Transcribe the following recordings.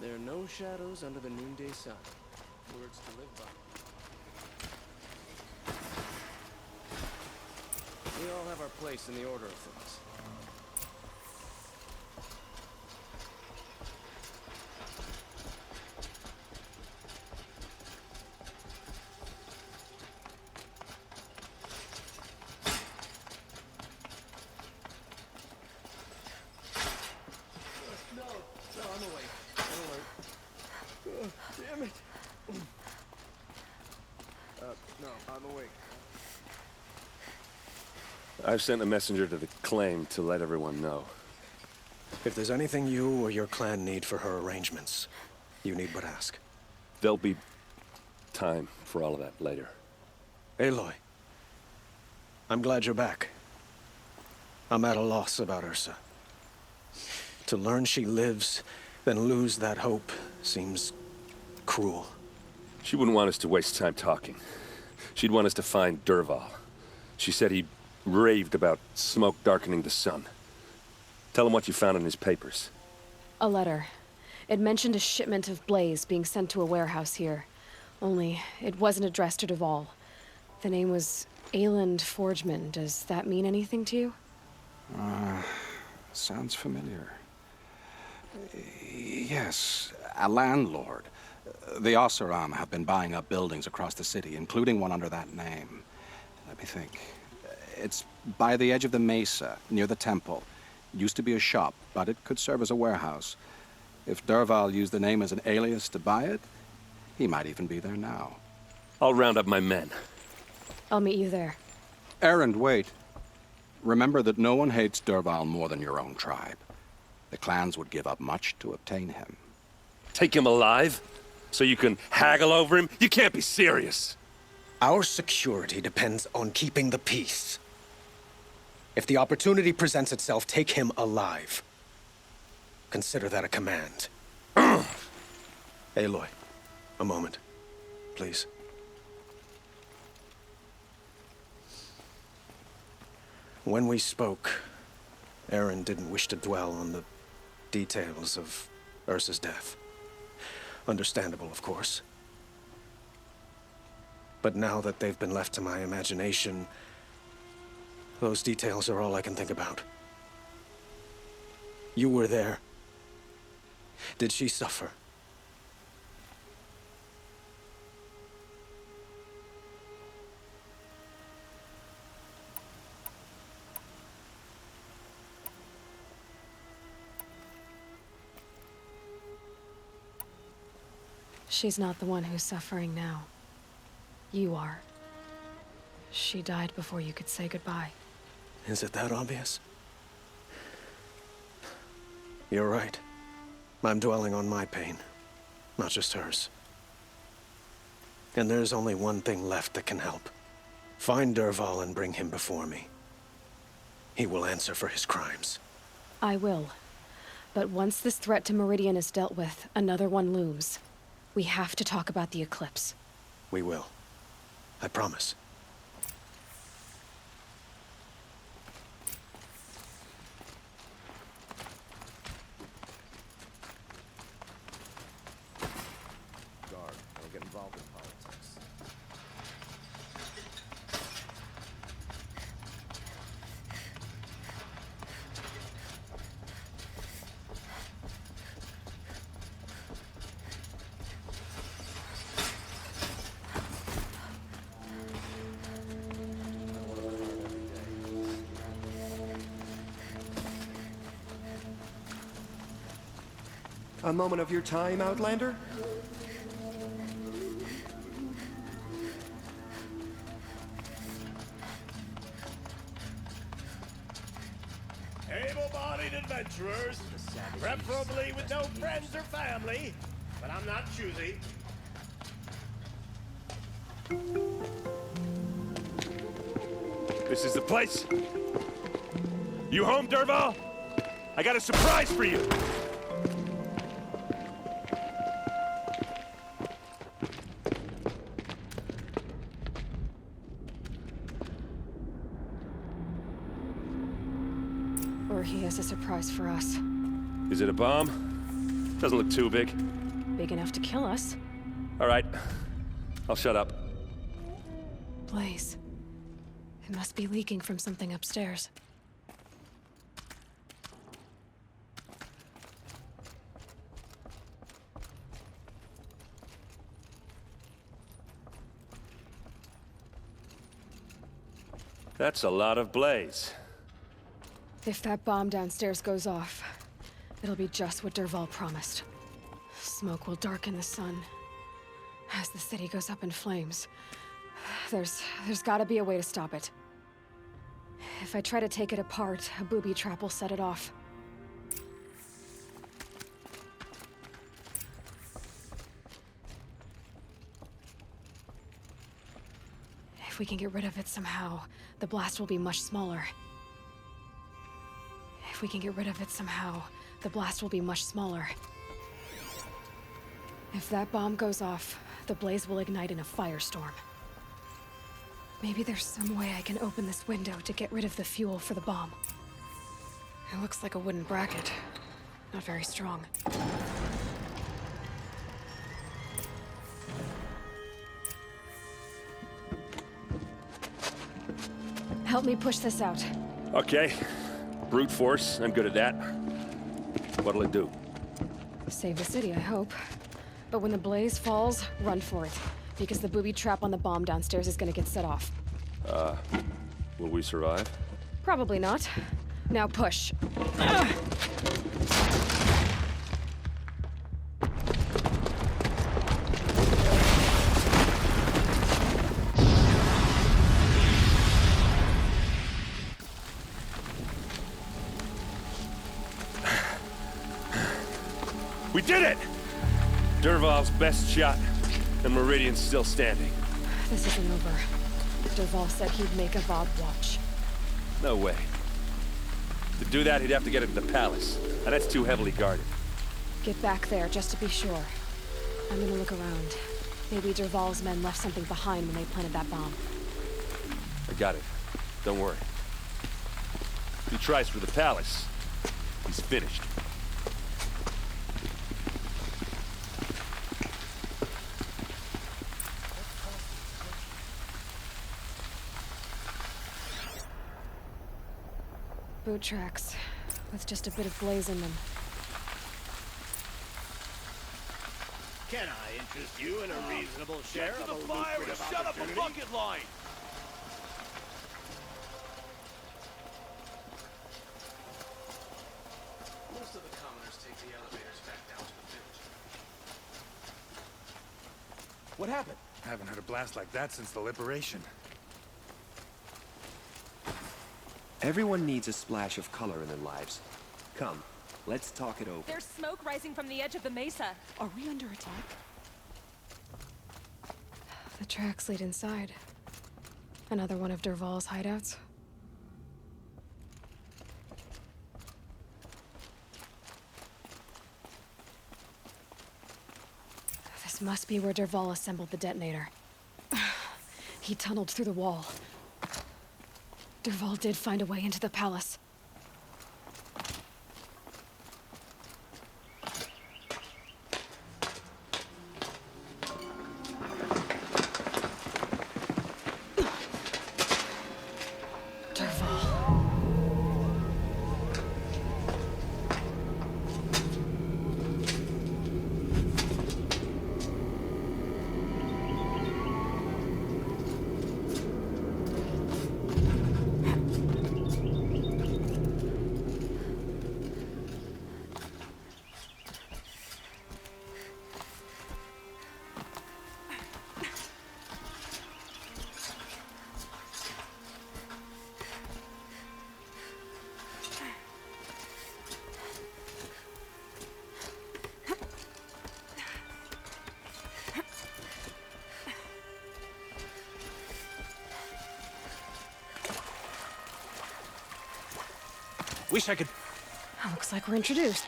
There are no shadows under the noonday sun. Words to live by. We all have our place in the order of things. No, I'm awake. I'm alert. Damn it. No, I'm awake. I've sent a messenger to the claim to let everyone know. If there's anything you or your clan need for her arrangements, you need but ask. There'll be time for all of that later. Aloy, I'm glad you're back. I'm at a loss about Ursa. To learn she lives, then lose that hope, seems cruel. She wouldn't want us to waste time talking. She'd want us to find DERVAHL. She said he raved about smoke darkening the sun. Tell him what you found in his papers. A letter. It mentioned a shipment of blaze being sent to a warehouse here. Only, it wasn't addressed to DERVAHL. The name was Ayland Forgeman. Does that mean anything to you? Sounds familiar. Yes, a landlord. The Oseram have been buying up buildings across the city, including one under that name. Let me think. It's by the edge of the mesa, near the temple. Used to be a shop, but it could serve as a warehouse. If DERVAHL used the name as an alias to buy it, he might even be there now. I'll round up my men. I'll meet you there. Erend, wait. Remember that no one hates DERVAHL more than your own tribe. The clans would give up much to obtain him. Take him alive? So you can haggle over him? You can't be serious. Our security depends on keeping the peace. If the opportunity presents itself, take him alive. Consider that a command. Aloy, a moment, please. When we spoke, Erend didn't wish to dwell on the details of Ursa's death. Understandable, of course. But now that they've been left to my imagination, those details are all I can think about. You were there. Did she suffer? She's not the one who's suffering now. You are. She died before you could say goodbye. Is it that obvious? You're right. I'm dwelling on my pain, not just hers. And there's only one thing left that can help. Find DERVAHL and bring him before me. He will answer for his crimes. I will. But once this threat to Meridian is dealt with, another one looms. We have to talk about the eclipse. We will. I promise. Guard, don't get involved in politics. A moment of your time, Outlander? Able-bodied adventurers, preferably with no friends or family, but I'm not choosy. This is the place. You home, DERVAHL? I got a surprise for you. Or he has a surprise for us. Is it a bomb? Doesn't look too big. Big enough to kill us. All right. I'll shut up. Blaze. It must be leaking from something upstairs. That's a lot of blaze. If that bomb downstairs goes off, it'll be just what DERVAHL promised. Smoke will darken the sun. As the city goes up in flames, there's gotta be a way to stop it. If I try to take it apart, a booby trap will set it off. If we can get rid of it somehow, the blast will be much smaller. If we can get rid of it somehow, the blast will be much smaller. If that bomb goes off, the blaze will ignite in a firestorm. Maybe there's some way I can open this window to get rid of the fuel for the bomb. It looks like a wooden bracket. Not very strong. Help me push this out. Okay. Brute force, I'm good at that. What'll it do? Save the city, I hope. But when the blaze falls, run for it. Because the booby trap on the bomb downstairs is gonna get set off. Will we survive? Probably not. Now push. We did it! DERVAHL's best shot, and Meridian's still standing. This isn't over. DERVAHL said he'd make a Vob watch. No way. To do that, he'd have to get into the palace, and that's too heavily guarded. Get back there, just to be sure. I'm gonna look around. Maybe DERVAHL's men left something behind when they planted that bomb. I got it. Don't worry. If he tries for the palace, he's finished. Boot tracks, with just a bit of blaze in them. Can I interest you in a reasonable share of a lucrative Shut up a opportunity? bucket line! Most of the commoners take the elevators back down to the village. What happened? I haven't heard a blast like that since the liberation. Everyone needs a splash of color in their lives. Come, let's talk it over. There's smoke rising from the edge of the mesa. Are we under attack? The tracks lead inside. Another one of DERVAHL's hideouts. This must be where DERVAHL assembled the detonator. He tunneled through the wall. DERVAHL did find a way into the palace. Wish I could... Looks like we're introduced.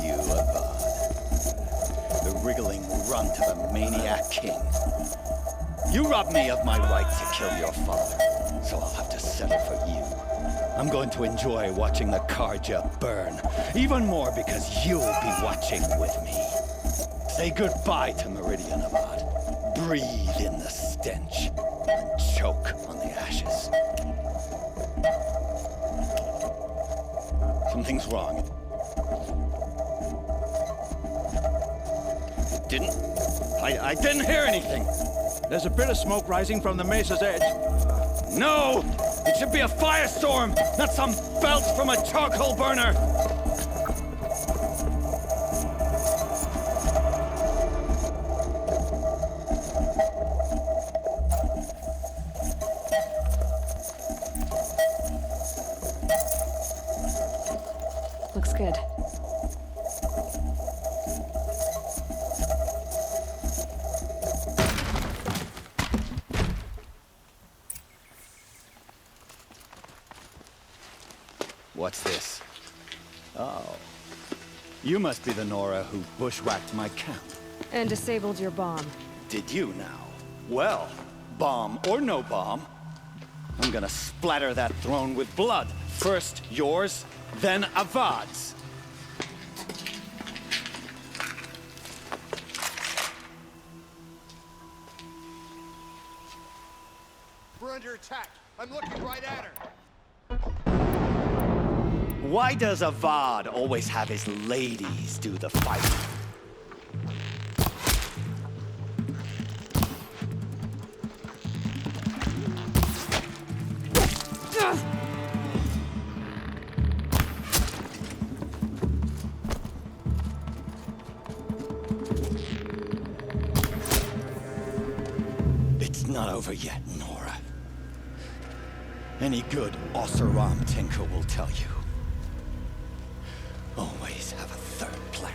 you, Avad. The wriggling runt of a maniac king. You robbed me of my right to kill your father, so I'll have to settle for you. I'm going to enjoy watching the Karja burn, even more because you'll be watching with me. Say goodbye to Meridian, Avad. Breathe in the stench, and choke on the ashes. Something's wrong. I didn't hear anything. There's a bit of smoke rising from the mesa's edge. No! It should be a firestorm, not some belch from a charcoal burner! Looks good. What's this? Oh. You must be the Nora who bushwhacked my camp. And disabled your bomb. Did you now? Well, bomb or no bomb, I'm gonna splatter that throne with blood. First yours, then Avad's. We're under attack. I'm looking right at her. Why does Avad always have his ladies do the fighting? It's not over yet, Nora. Any good Oseram tinker will tell you. Always have a third plan.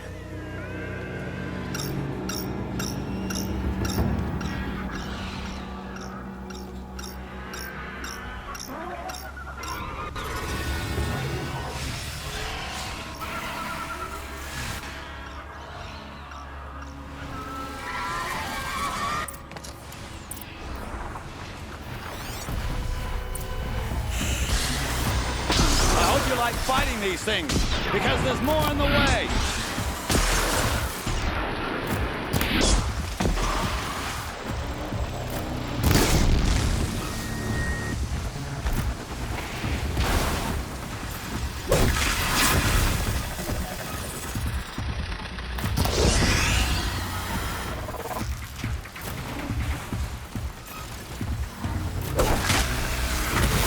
I hope you like fighting these things, because there's more on the way.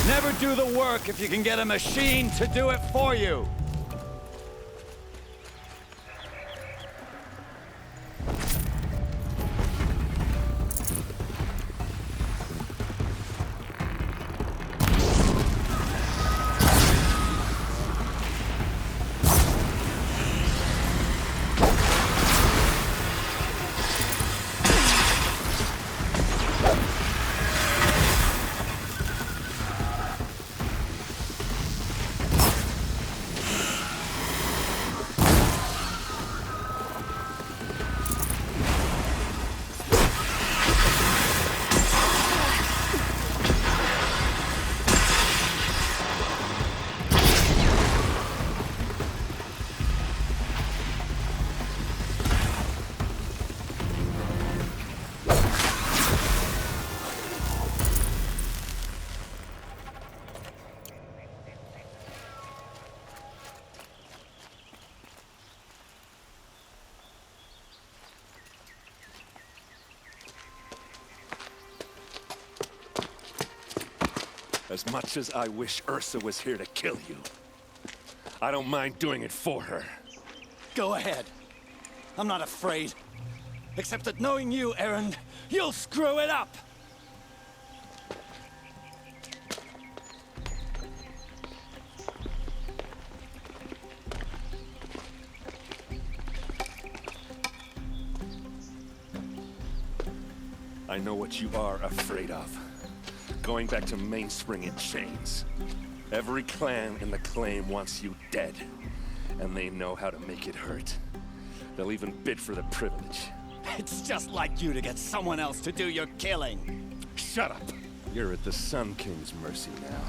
Never do the work if you can get a machine to do it for you. As much as I wish Ursa was here to kill you, I don't mind doing it for her. Go ahead. I'm not afraid. Except that knowing you, Erend, you'll screw it up! I know what you are afraid of. Going back to Mainspring in chains. Every clan in the claim wants you dead. and they know how to make it hurt. They'll even bid for the privilege. It's just like you to get someone else to do your killing. Shut up! You're at the Sun King's mercy now.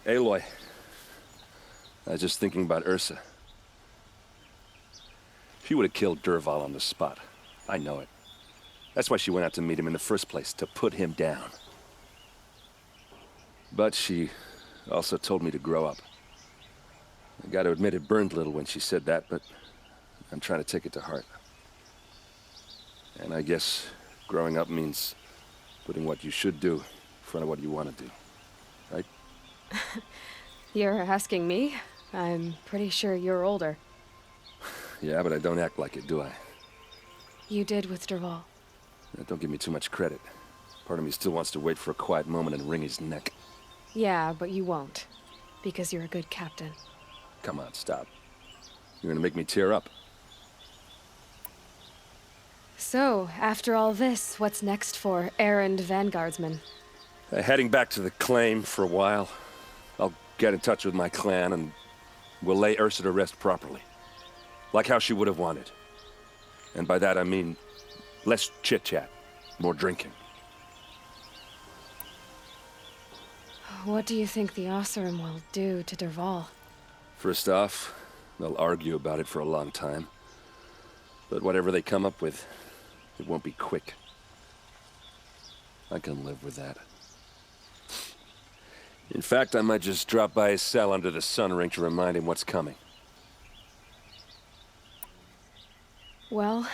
Aloy, I was just thinking about Ursa. She would have killed DERVAHL on the spot. I know it. That's why she went out to meet him in the first place, to put him down. But she also told me to grow up. I gotta admit it burned a little when she said that, but I'm trying to take it to heart. And I guess growing up means putting what you should do in front of what you want to do, right? You're asking me? I'm pretty sure you're older. Yeah, but I don't act like it, do I? You did with DERVAHL. Don't give me too much credit. Part of me still wants to wait for a quiet moment and wring his neck. Yeah, but you won't. Because you're a good captain. Come on, stop. You're gonna make me tear up. So, after all this, what's next for errand vanguardsman? Heading back to the claim for a while. I'll get in touch with my clan and we'll lay Ursa to rest properly. Like how she would have wanted. And by that I mean less chit-chat, more drinking. What do you think the Oseram will do to DERVAHL? First off, they'll argue about it for a long time. But whatever they come up with, it won't be quick. I can live with that. In fact, I might just drop by his cell under the sun ring to remind him what's coming. Well...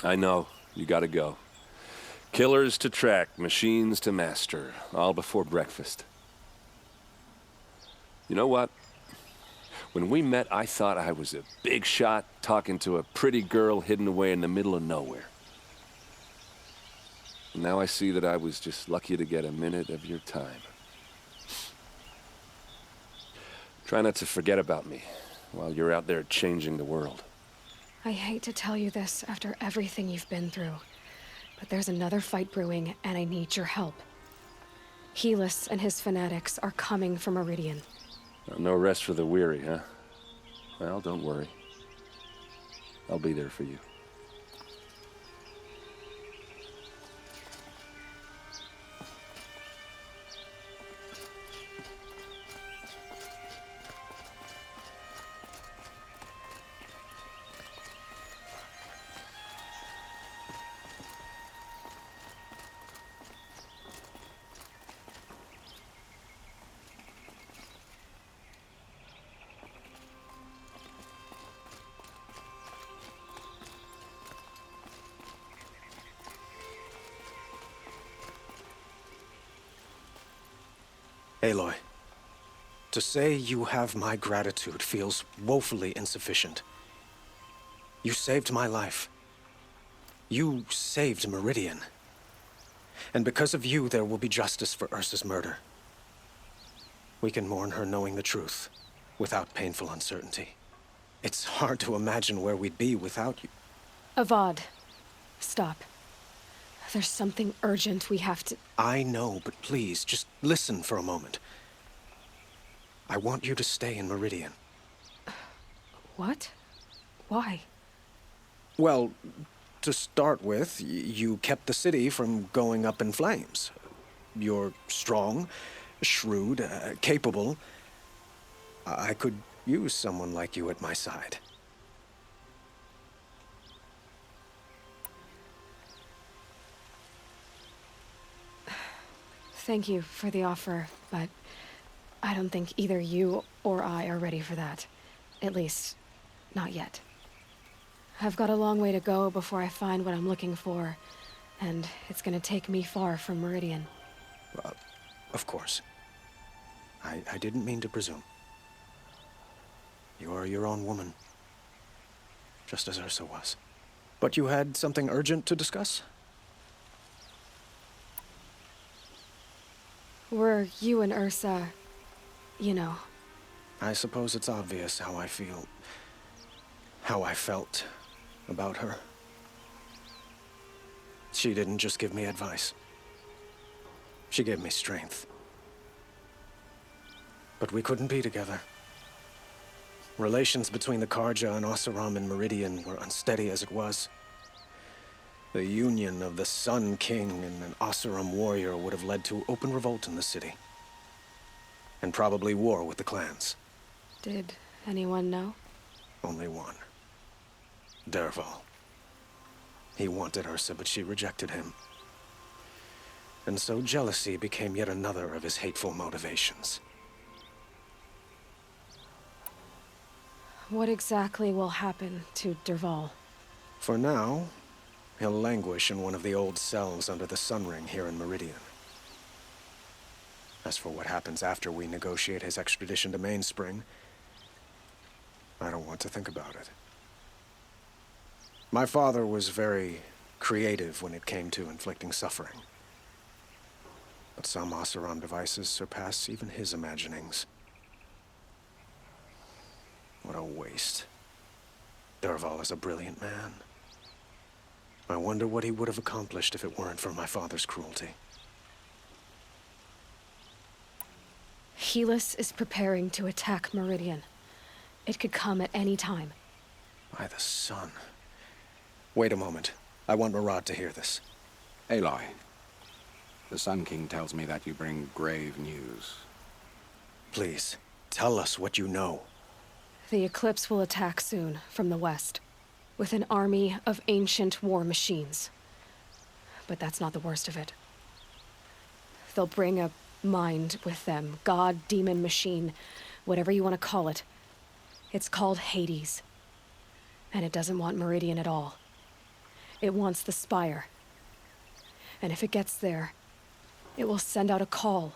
I know. You gotta go. Killers to track, machines to master. All before breakfast. You know what? When we met, I thought I was a big shot talking to a pretty girl hidden away in the middle of nowhere. Now I see that I was just lucky to get a minute of your time. Try not to forget about me while you're out there changing the world. I hate to tell you this after everything you've been through, but there's another fight brewing, and I need your help. Helis and his fanatics are coming for Meridian. No rest for the weary, huh? Well, don't worry. I'll be there for you. Aloy, to say you have my gratitude feels woefully insufficient. You saved my life. You saved Meridian. And because of you, there will be justice for Ursa's murder. We can mourn her knowing the truth, without painful uncertainty. It's hard to imagine where we'd be without you. Avad, stop. There's something urgent we have to... I know, but please, just listen for a moment. I want you to stay in Meridian. What? Why? Well, to start with, you kept the city from going up in flames. You're strong, shrewd, capable. I could use someone like you at my side. Thank you for the offer, but I don't think either you or I are ready for that. At least, not yet. I've got a long way to go before I find what I'm looking for, and it's gonna take me far from Meridian. Of course. I didn't mean to presume. You are your own woman, just as Ursa was. But you had something urgent to discuss? Were you and Ursa, you know? I suppose it's obvious how I feel, how I felt about her. She didn't just give me advice. She gave me strength. But we couldn't be together. Relations between the Karja and Oseram and Meridian were unsteady as it was. The union of the Sun King and an Oseram warrior would have led to open revolt in the city. And probably war with the clans. Did anyone know? Only one. DERVAHL. He wanted Ursa, but she rejected him. And so jealousy became yet another of his hateful motivations. What exactly will happen to DERVAHL? For now, he'll languish in one of the old cells under the Sun Ring here in Meridian. As for what happens after we negotiate his extradition to Mainspring, I don't want to think about it. My father was very creative when it came to inflicting suffering. But some Oseram devices surpass even his imaginings. What a waste. DERVAHL is a brilliant man. I wonder what he would have accomplished if it weren't for my father's cruelty. Helis is preparing to attack Meridian. It could come at any time. By the sun. Wait a moment. I want Murad to hear this. Aloy, the Sun King tells me that you bring grave news. Please, tell us what you know. The Eclipse will attack soon, from the west, with an army of ancient war machines. But that's not the worst of it. They'll bring a mind with them, god, demon, machine, whatever you want to call it. It's called Hades. And it doesn't want Meridian at all. It wants the Spire. And if it gets there, it will send out a call,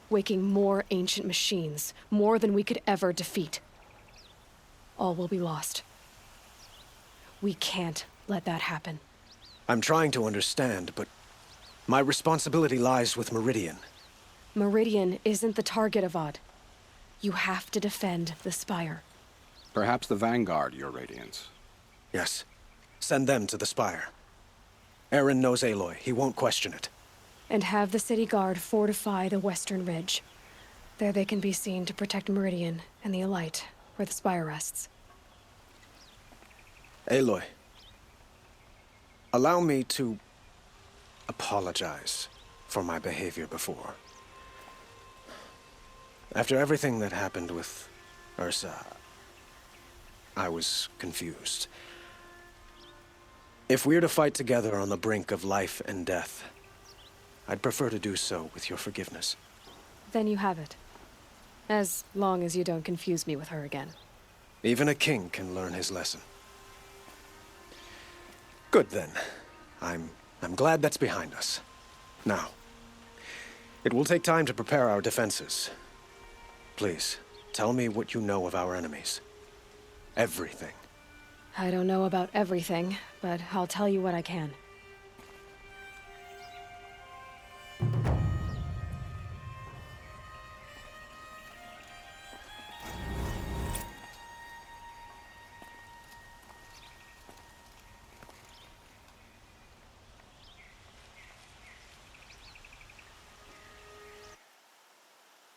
waking more ancient machines, more than we could ever defeat. All will be lost. We can't let that happen. I'm trying to understand, but my responsibility lies with Meridian. Meridian isn't the target, Avad. You have to defend the Spire. Perhaps the Vanguard, Your Radiance. Yes. Send them to the Spire. Eren knows Aloy. He won't question it. And have the city guard fortify the western ridge. There they can be seen to protect Meridian and the Elite, where the Spire rests. Aloy, allow me to apologize for my behavior before. After everything that happened with Ursa, I was confused. If we're to fight together on the brink of life and death, I'd prefer to do so with your forgiveness. Then you have it. As long as you don't confuse me with her again. Even a king can learn his lesson. Good then. I'm glad that's behind us. Now, it will take time to prepare our defenses. Please, tell me what you know of our enemies. Everything. I don't know about everything, but I'll tell you what I can.